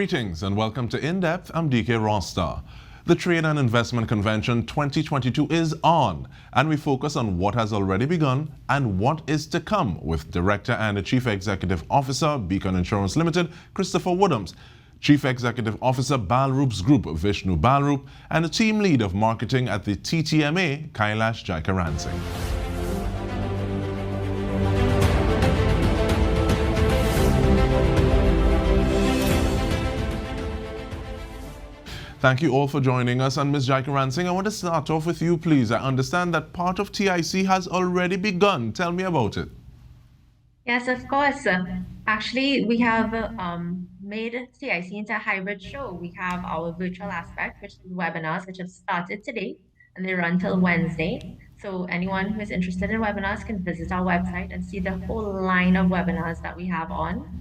Greetings and welcome to In Depth. I'm Dike Rostant. The Trade and Investment Convention 2022 is on, and we focus on what has already begun and what is to come with Director and Chief Executive Officer, Beacon Insurance Limited, Christopher Woodhams, Chief Executive Officer, Balroop's Group, Vishnu Balroop, and the Team Lead of Marketing at the TTMA, Kailash Jaikaransingh. Thank you all for joining us. And Ms. Jaikaransingh, I want to start off with you, please. I understand that part of TIC has already begun. Tell me about it. Yes, of course. Actually, we have made TIC into a hybrid show. We have our virtual aspect, which is webinars, which have started today, and they run till Wednesday. So anyone who is interested in webinars can visit our website and see the whole line of webinars that we have on.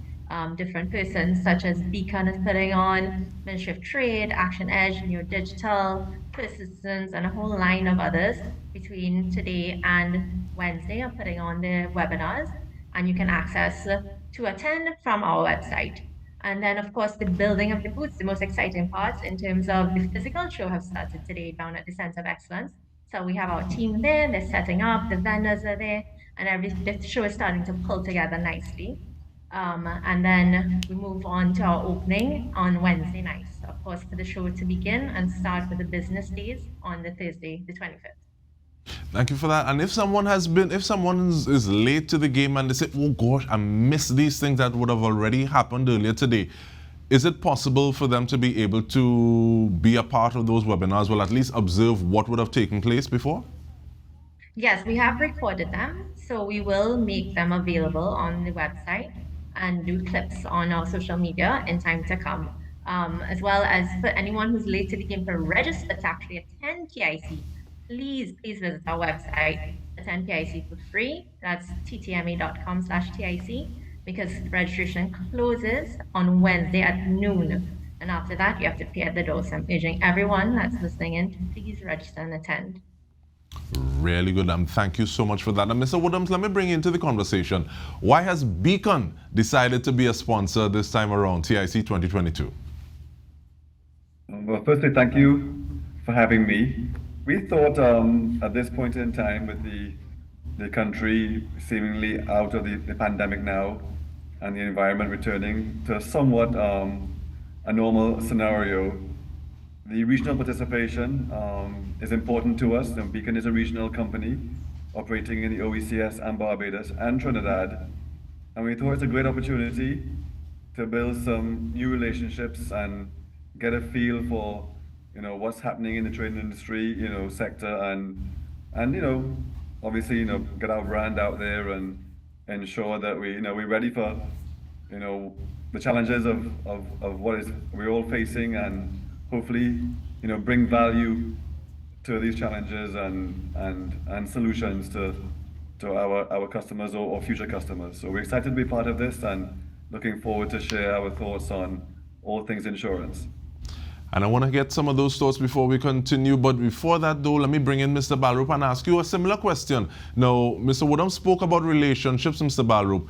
Different persons such as Beacon is putting on, Ministry of Trade, Action Edge, New Digital, Persistence, and a whole line of others between today and Wednesday are putting on their webinars, and you can access to attend from our website. And then, of course, the building of the booths, the most exciting parts in terms of the physical show have started today down at the Center of Excellence. So we have our team there, they're setting up, the vendors are there, and the show is starting to pull together nicely. And then we move on to our opening on Wednesday nights, of course, for the show to begin and start with the business days on the Thursday, the 25th. Thank you for that. And if someone is late to the game and they say, oh gosh, I missed these things that would have already happened earlier today, is it possible for them to be able to be a part of those webinars, or at least observe what would have taken place before? Yes, we have recorded them, so we will make them available on the website and do clips on our social media in time to come. As well as for anyone who's late to the game to register to actually attend TIC, please visit our website, attend TIC for free. That's ttma.com/TIC, because registration closes on Wednesday at noon. And after that, you have to pay at the door. So I'm urging everyone that's listening in to please register and attend. Really good, and thank you so much for that. And Mr. Woodhams, let me bring you into the conversation. Why has Beacon decided to be a sponsor this time around, TIC 2022? Well, firstly, thank you for having me. We thought at this point in time, with the country seemingly out of the pandemic now and the environment returning to somewhat a normal scenario, the regional participation is important to us. Beacon is a regional company operating in the OECS and Barbados and Trinidad. And we thought it's a great opportunity to build some new relationships and get a feel for, what's happening in the trading industry, sector, and obviously, get our brand out there and ensure that we're ready for, the challenges of what we're all facing, and hopefully, bring value to these challenges and solutions to our customers or future customers. So we're excited to be part of this and looking forward to share our thoughts on all things insurance. And I want to get some of those thoughts before we continue. But before that, though, let me bring in Mr. Balroop and ask you a similar question. Now, Mr. Woodhams spoke about relationships, Mr. Balroop.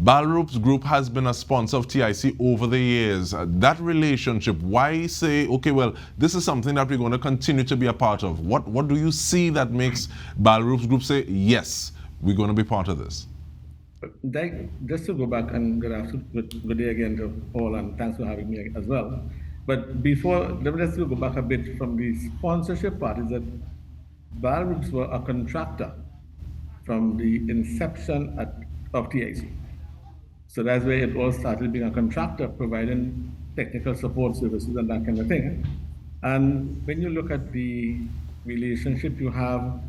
Balroop's Group has been a sponsor of TIC over the years. That relationship, why say, okay, well, this is something that we're going to continue to be a part of? What do you see that makes Balroop's Group say, yes, we're going to be part of this? Just to go back, and good day again to Paul, and thanks for having me as well. But before, let me just go back a bit from the sponsorship part, is that Balroops were a contractor from the inception of TIC. So that's where it all started, being a contractor, providing technical support services and that kind of thing. And when you look at the relationship you have,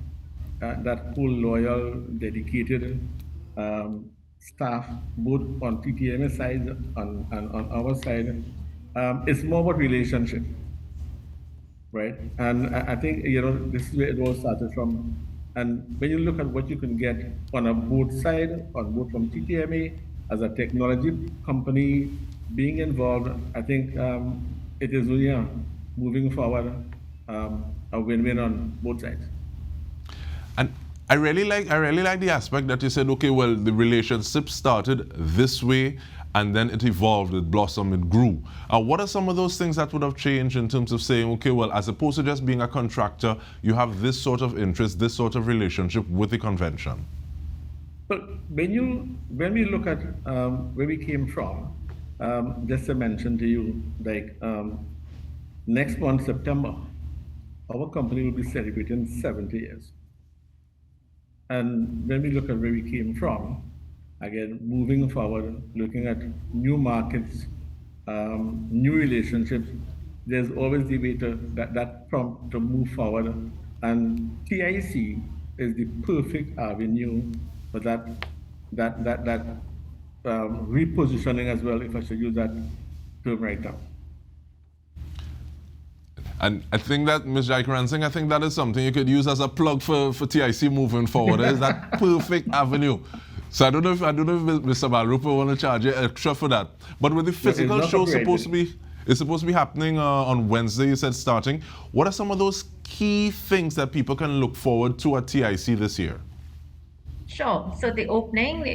that whole loyal, dedicated staff, both on TTMA side and on our side, it's more about relationship, right? And I think, this is where it all started from. And when you look at what you can get on both sides, on both from TTMA, as a technology company being involved, I think it is really moving forward a win-win on both sides. And I really like the aspect that you said, okay, well, the relationship started this way and then it evolved, it blossomed, it grew. What are some of those things that would have changed in terms of saying, okay, well, as opposed to just being a contractor, you have this sort of interest, this sort of relationship with the convention? But when we look at where we came from, just to mention to you, like next month, September, our company will be celebrating 70 years. And when we look at where we came from, again, moving forward, looking at new markets, new relationships, there's always the way that prompt to move forward. And TIC is the perfect avenue for that repositioning as well, if I should use that term right now. And I think that, Ms. Jaikaransingh, I think that is something you could use as a plug for TIC moving forward. It is that perfect avenue. So I don't know if Mr. Balroop will want to charge you extra for that. But with the physical show it's supposed to be happening on Wednesday, you said, starting. What are some of those key things that people can look forward to at TIC this year? Sure. So the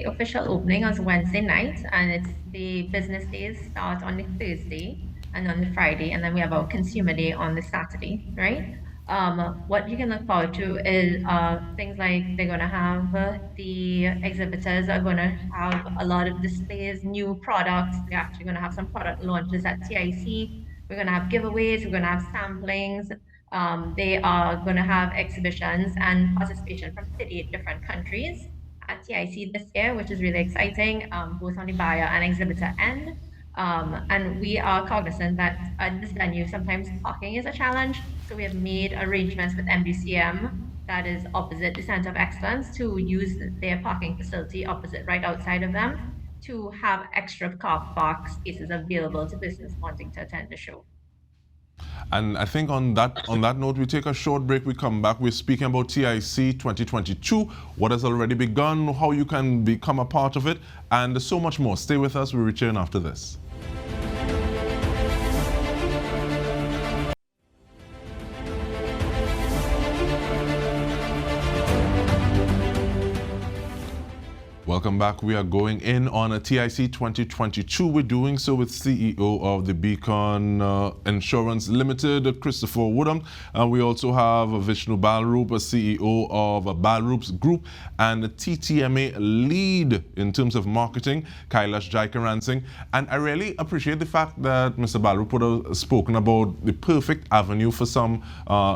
official opening is Wednesday night, and the business days start on the Thursday and on the Friday, and then we have our consumer day on the Saturday, right? What you can look forward to is things like they're going to have the exhibitors are going to have a lot of displays, new products. They're actually going to have some product launches at TIC. We're going to have giveaways. We're going to have samplings. They are going to have exhibitions and participation from 38 different countries at TIC this year, which is really exciting, both on the buyer and exhibitor end. And we are cognizant that at this venue, sometimes parking is a challenge. So we have made arrangements with MBCM, that is opposite the Center of Excellence, to use their parking facility opposite, right outside of them, to have extra car park spaces available to business wanting to attend the show. And I think on that note, we take a short break. We come back. We're speaking about TIC 2022, what has already begun, how you can become a part of it, and so much more. Stay with us. We return after this. Welcome back. We are going in on a TIC 2022. We're doing so with CEO of the Beacon Insurance Limited, Christopher Woodhams. We also have Vishnu Balroop, a CEO of Balroop's Group, and the TTMA lead in terms of marketing, Kailash Jaikaransingh. And I really appreciate the fact that Mr. Balroop would have spoken about the perfect avenue for some,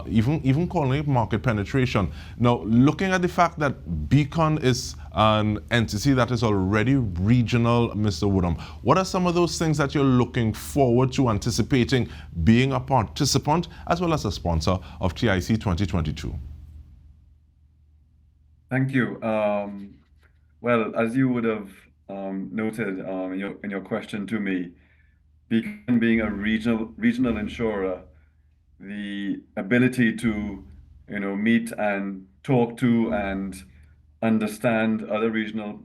even calling it market penetration. Now, looking at the fact that Beacon is an entity that is already regional, Mr. Woodhams, what are some of those things that you're looking forward to, anticipating being a participant as well as a sponsor of TIC 2022? Thank you. Well, as you would have noted in your question to me, Beacon being a regional insurer, the ability to meet and talk to and understand other regional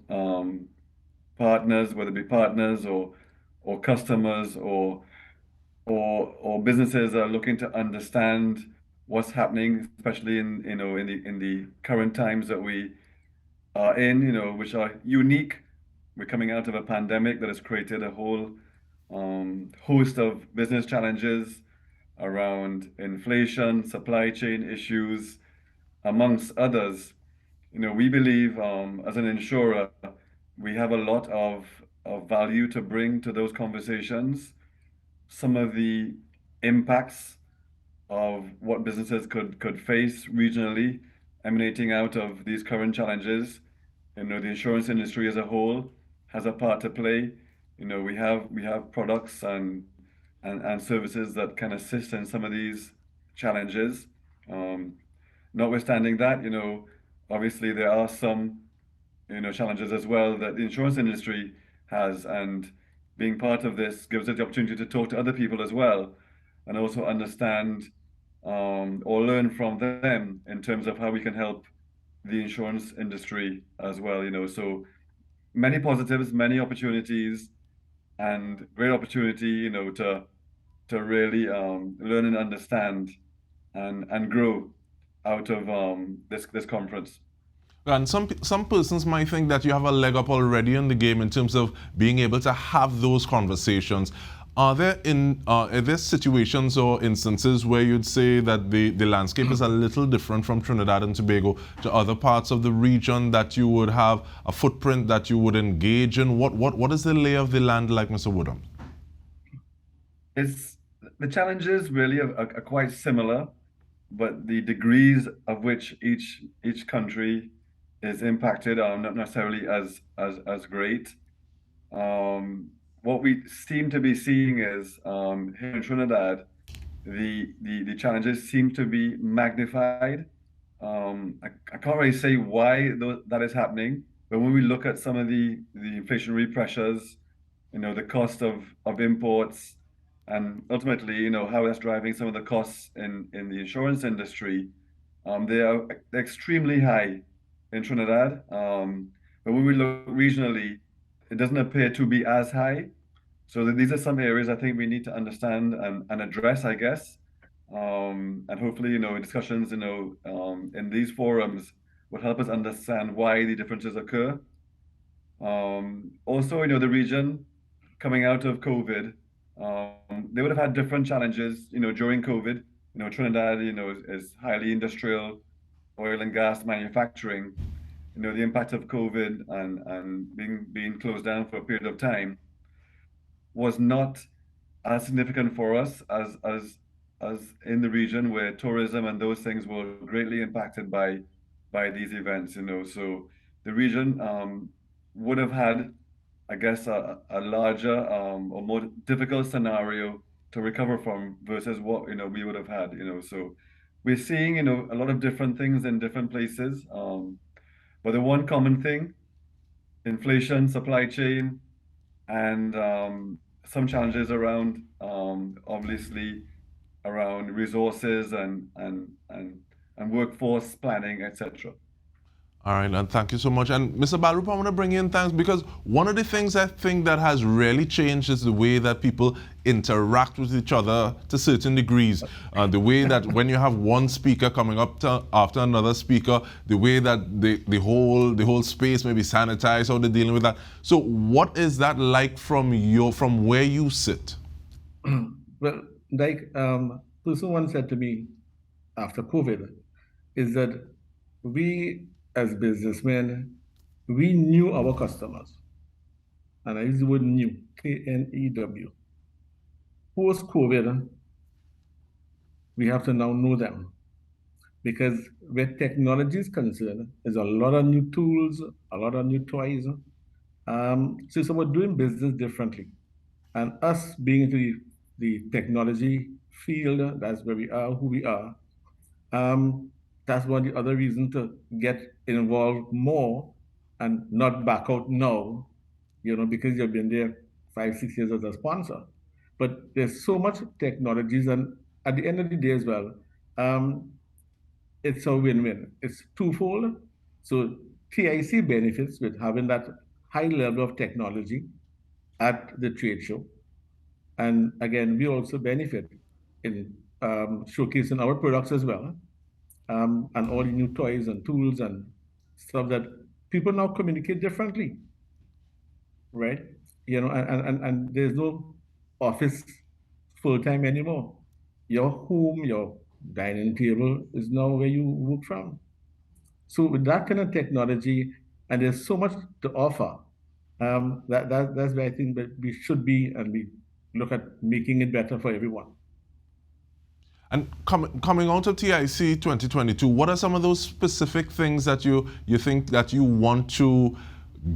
partners, whether it be partners or customers or businesses are looking to understand what's happening, especially in the current times that we are in, which are unique. We're coming out of a pandemic that has created a whole host of business challenges around inflation, supply chain issues, amongst others. We believe as an insurer, we have a lot of value to bring to those conversations. Some of the impacts of what businesses could face regionally emanating out of these current challenges. The insurance industry as a whole has a part to play. We have products and services that can assist in some of these challenges. Notwithstanding that, obviously there are some challenges as well that the insurance industry has, and being part of this gives us the opportunity to talk to other people as well, and also understand or learn from them in terms of how we can help the insurance industry as well. So many positives, many opportunities, and great opportunity to really learn and understand and grow out of this conference. And some persons might think that you have a leg up already in the game in terms of being able to have those conversations. Are there situations or instances where you'd say that the landscape is a little different from Trinidad and Tobago to other parts of the region, that you would have a footprint that you would engage in? What is the lay of the land like, Mr. Woodhams? The challenges really are quite similar, but the degrees of which each country is impacted are not necessarily as great. What we seem to be seeing is here in Trinidad, the challenges seem to be magnified. I can't really say why that is happening, but when we look at some of the inflationary pressures, the cost of imports, and ultimately, how that's driving some of the costs in the insurance industry, they are extremely high in Trinidad. But when we look regionally, it doesn't appear to be as high. So these are some areas I think we need to understand and address, I guess. And hopefully, discussions, in these forums will help us understand why the differences occur. Also, the region coming out of COVID, they would have had different challenges, during COVID. Trinidad, is highly industrial, oil and gas manufacturing. The impact of COVID and being closed down for a period of time was not as significant for us as in the region where tourism and those things were greatly impacted by these events. So the region would have had, I guess, a larger or more difficult scenario to recover from versus what we would have had. So we're seeing a lot of different things in different places, but the one common thing: inflation, supply chain, and some challenges around obviously around resources and workforce planning, etc. All right, and thank you so much. And Mr. Balroop, I want to bring in thanks because one of the things I think that has really changed is the way that people interact with each other to certain degrees. The way that when you have one speaker coming up after another speaker, the way that the whole space may be sanitized, how they're dealing with that. So what is that like from where you sit? Well, like person once said to me after COVID, is that we as businessmen, we knew our customers. And I use the word knew, K-N-E-W. Post-COVID, we have to now know them. Because where technology is concerned, there's a lot of new tools, a lot of new toys. So it's about doing business differently. And us being into the technology field, that's where we are, who we are. That's one of the other reasons to get involved more and not back out now, because you've been there 5-6 years as a sponsor. But there's so much technologies, and at the end of the day as well, it's a win-win. It's twofold. So TIC benefits with having that high level of technology at the trade show. And again, we also benefit in showcasing our products as well. And all the new toys and tools and stuff that people now communicate differently, right? And there's no office full-time anymore. Your home, your dining table is now where you work from. So with that kind of technology, and there's so much to offer, that's where I think that we should be, and we look at making it better for everyone. And coming out of TIC 2022, what are some of those specific things that you think that you want to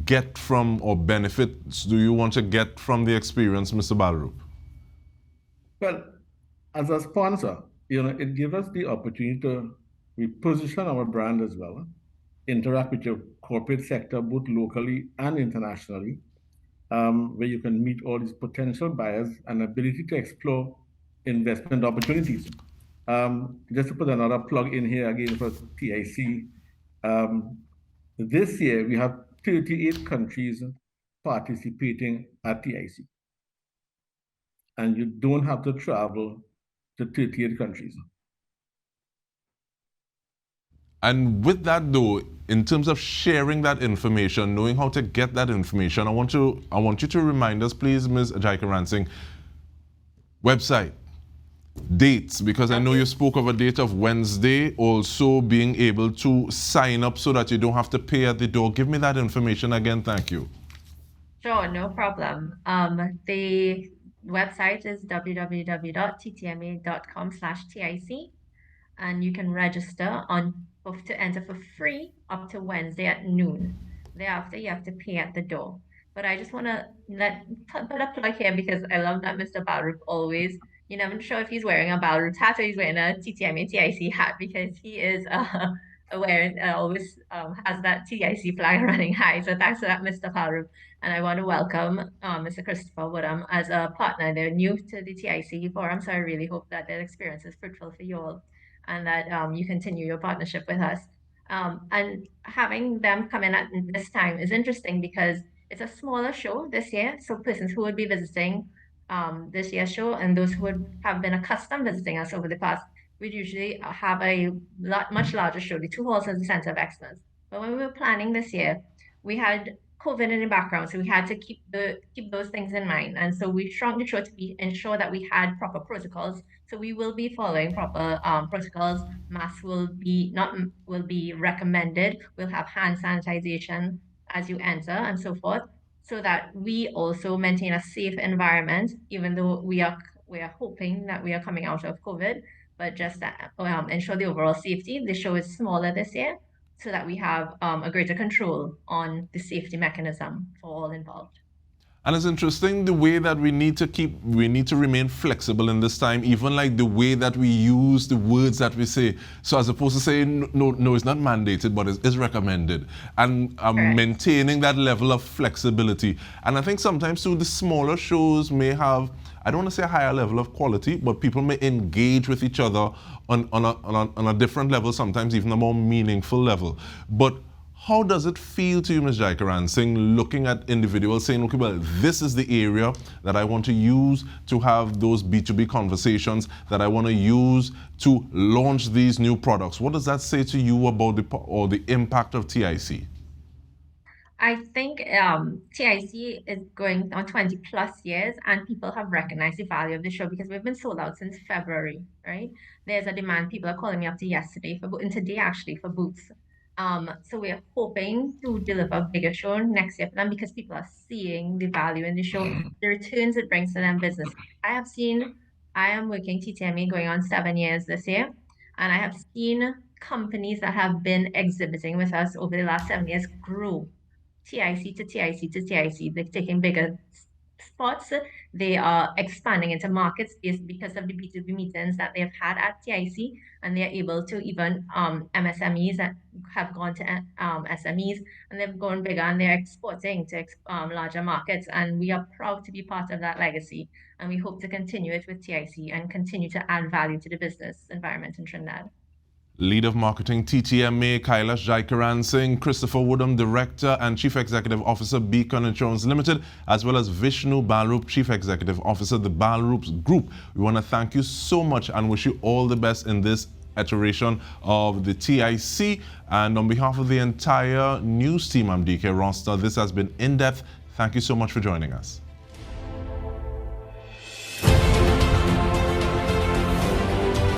get from, or benefits do you want to get from the experience, Mr. Balroop? Well, as a sponsor, it gives us the opportunity to reposition our brand as well, interact with your corporate sector, both locally and internationally, where you can meet all these potential buyers and ability to explore investment opportunities. Just to put another plug in here again for TIC, this year we have 38 countries participating at TIC. And you don't have to travel to 38 countries. And with that though, in terms of sharing that information, knowing how to get that information, I want you to remind us, please, Ms. Jaikaransingh, website, dates, because I know you spoke of a date of Wednesday, also being able to sign up so that you don't have to pay at the door. Give me that information again, thank you. Sure, no problem. The website is www.ttma.com/TIC, and you can register to enter for free up to Wednesday at noon. Thereafter, you have to pay at the door. But I just want to put a plug here because I love that Mr. Balroop always, you're never sure if he's wearing a Balroop hat or he's wearing a TTMA TIC hat, because he is always has that TIC flag running high. So thanks for that, Mr. Balroop. And I want to welcome Mr. Christopher Woodhams as a partner. They're new to the TIC forum, so I really hope that their experience is fruitful for you all, and that you continue your partnership with us. And having them come in at this time is interesting because it's a smaller show this year. So persons who would be visiting this year's show and those who would have been accustomed visiting us over the past, we'd usually have a much larger show. The two halls as the center of excellence. But when we were planning this year, we had COVID in the background, so we had to keep those things in mind. And so we shrunk the show to ensure that we had proper protocols. So we will be following proper protocols. Masks will be recommended. We'll have hand sanitization as you enter and so forth, so that we also maintain a safe environment, even though we are hoping that we are coming out of COVID, but just ensure the overall safety. The show is smaller this year, so that we have a greater control on the safety mechanism for all involved. And it's interesting the way that we need to remain flexible in this time, even like the way that we use the words that we say. So as opposed to saying, no, it's not mandated, but it's recommended. And maintaining that level of flexibility. And I think sometimes too, the smaller shows may have, I don't want to say a higher level of quality, but people may engage with each other on a different level, sometimes even a more meaningful level. But how does it feel to you, Ms. Jaikaransingh, looking at individuals saying, okay, well, this is the area that I want to use to have those B2B conversations, that I want to use to launch these new products? What does that say to you about the impact of TIC? I think TIC is going on 20 plus years, and people have recognized the value of the show because we've been sold out since February, right? There's a demand. People are calling me up to yesterday and today actually for booths. So we are hoping to deliver a bigger show next year for them because people are seeing the value in the show, the returns it brings to them business. I am working TTMA going on 7 years this year, and I have seen companies that have been exhibiting with us over the last 7 years grow. TIC to TIC to TIC. They're taking bigger spots. They are expanding into markets because of the B2B meetings that they've had at TIC, and they're able to even MSMEs that have gone to SMEs, and they've gone bigger and they're exporting to larger markets. And we are proud to be part of that legacy, and we hope to continue it with TIC and continue to add value to the business environment in Trinidad. Lead of Marketing, TTMA, Kailash Jaikaransingh, Christopher Woodhams, Director and Chief Executive Officer, Beacon Insurance Limited, as well as Vishnu Balroop, Chief Executive Officer, the Balroop Group. We want to thank you so much and wish you all the best in this iteration of the TIC. And on behalf of the entire news team, I'm Dike Rostant. This has been In Depth. Thank you so much for joining us.